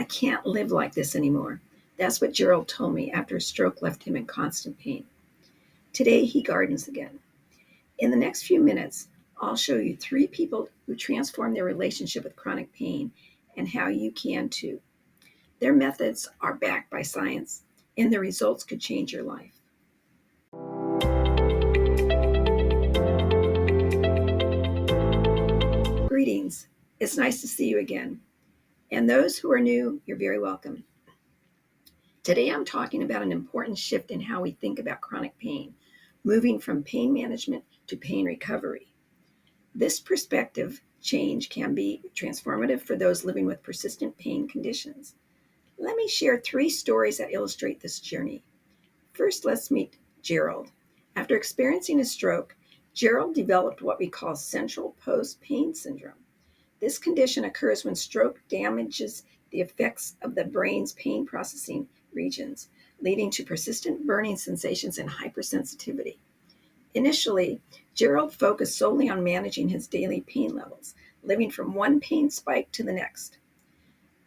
can't live like this anymore. That's what Gerald told me after a stroke left him in constant pain. Today, he gardens again. In the next few minutes, I'll show you 3 people who transformed their relationship with chronic pain and how you can too. Their methods are backed by science, and the results could change your life. Greetings. It's nice to see you again. And those who are new, you're very welcome. Today I'm talking about an important shift in how we think about chronic pain, moving from pain management to pain recovery. This perspective change can be transformative for those living with persistent pain conditions. Let me share 3 stories that illustrate this journey. First, let's meet Gerald. After experiencing a stroke, Gerald developed what we call central post-pain syndrome. This condition occurs when stroke damages the effects of the brain's pain processing regions, leading to persistent burning sensations and hypersensitivity. Initially, Gerald focused solely on managing his daily pain levels, living from one pain spike to the next.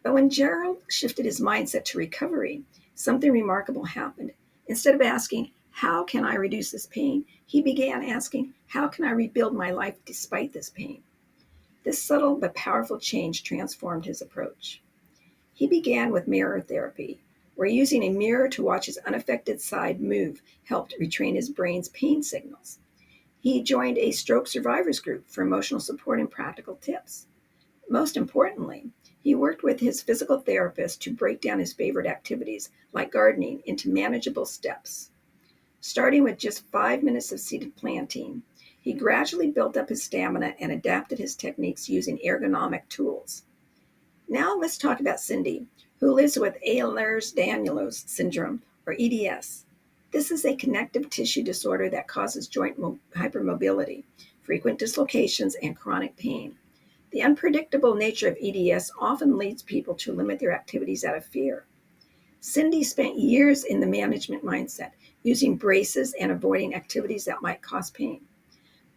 But when Gerald shifted his mindset to recovery, something remarkable happened. Instead of asking, "How can I reduce this pain?" he began asking, "How can I rebuild my life despite this pain?" This subtle but powerful change transformed his approach. He began with mirror therapy, where using a mirror to watch his unaffected side move helped retrain his brain's pain signals. He joined a stroke survivors group for emotional support and practical tips. Most importantly, he worked with his physical therapist to break down his favorite activities, like gardening, into manageable steps. Starting with just 5 minutes of seed planting, he gradually built up his stamina and adapted his techniques using ergonomic tools. Now let's talk about Cindy, who lives with Ehlers-Danlos syndrome, or EDS. This is a connective tissue disorder that causes joint hypermobility, frequent dislocations, and chronic pain. The unpredictable nature of EDS often leads people to limit their activities out of fear. Cindy spent years in the management mindset, using braces and avoiding activities that might cause pain.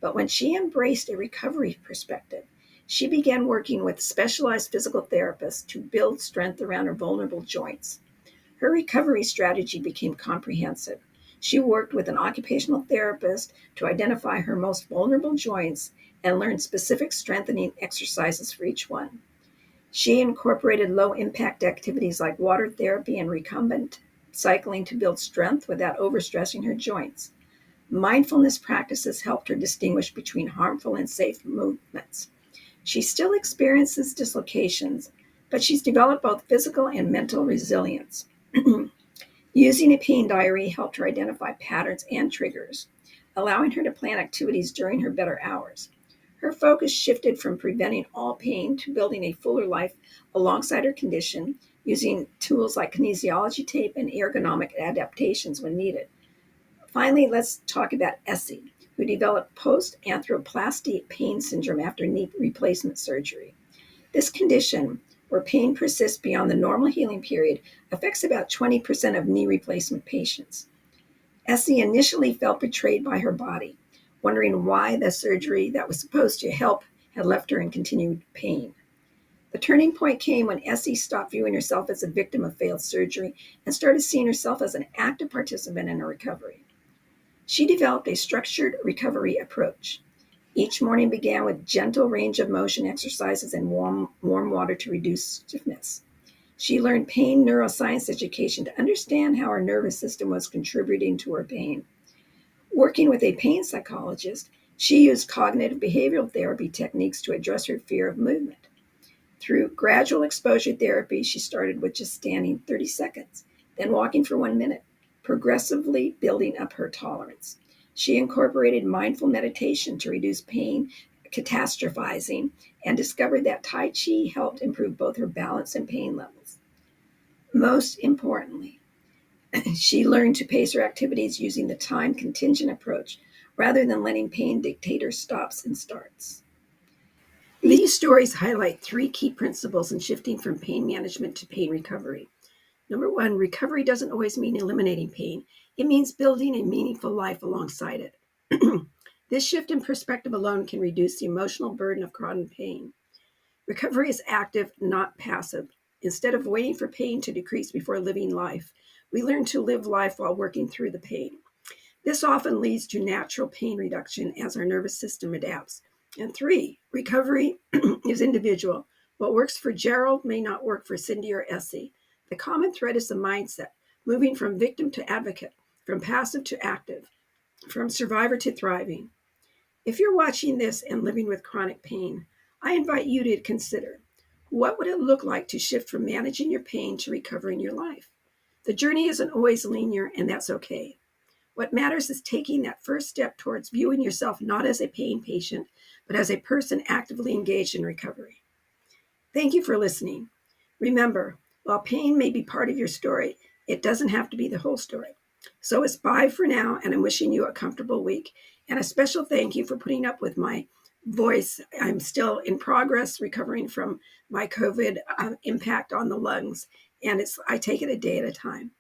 But when she embraced a recovery perspective, she began working with specialized physical therapists to build strength around her vulnerable joints. Her recovery strategy became comprehensive. She worked with an occupational therapist to identify her most vulnerable joints and learn specific strengthening exercises for each one. She incorporated low-impact activities like water therapy and recumbent cycling to build strength without overstressing her joints. Mindfulness practices helped her distinguish between harmful and safe movements. She still experiences dislocations, but she's developed both physical and mental resilience. Using a pain diary helped her identify patterns and triggers, allowing her to plan activities during her better hours. Her focus shifted from preventing all pain to building a fuller life alongside her condition, using tools like kinesiology tape and ergonomic adaptations when needed. Finally, let's talk about Essie, who developed post-arthroplasty pain syndrome after knee replacement surgery. This condition, where pain persists beyond the normal healing period, affects about 20% of knee replacement patients. Essie initially felt betrayed by her body, wondering why the surgery that was supposed to help had left her in continued pain. The turning point came when Essie stopped viewing herself as a victim of failed surgery and started seeing herself as an active participant in her recovery. She developed a structured recovery approach. Each morning began with gentle range of motion exercises and warm water to reduce stiffness. She learned pain neuroscience education to understand how her nervous system was contributing to her pain. Working with a pain psychologist, she used cognitive behavioral therapy techniques to address her fear of movement. Through gradual exposure therapy, she started with just standing 30 seconds, then walking for 1 minute, progressively building up her tolerance. She incorporated mindful meditation to reduce pain, catastrophizing, and discovered that Tai Chi helped improve both her balance and pain levels. Most importantly, she learned to pace her activities using the time contingent approach rather than letting pain dictate her stops and starts. These stories highlight 3 key principles in shifting from pain management to pain recovery. Number 1, recovery doesn't always mean eliminating pain. It means building a meaningful life alongside it. This shift in perspective alone can reduce the emotional burden of chronic pain. Recovery is active, not passive. Instead of waiting for pain to decrease before living life, we learn to live life while working through the pain. This often leads to natural pain reduction as our nervous system adapts. And 3, recovery is individual. What works for Gerald may not work for Cindy or Essie. The common thread is the mindset, moving from victim to advocate, from passive to active, from survivor to thriving. If you're watching this and living with chronic pain, I invite you to consider, what would it look like to shift from managing your pain to recovering your life? The journey isn't always linear, and that's okay. What matters is taking that first step towards viewing yourself not as a pain patient, but as a person actively engaged in recovery. Thank you for listening. Remember, while pain may be part of your story, it doesn't have to be the whole story. So it's bye for now, and I'm wishing you a comfortable week. And a special thank you for putting up with my voice. I'm still in progress recovering from my COVID impact on the lungs, and I take it a day at a time.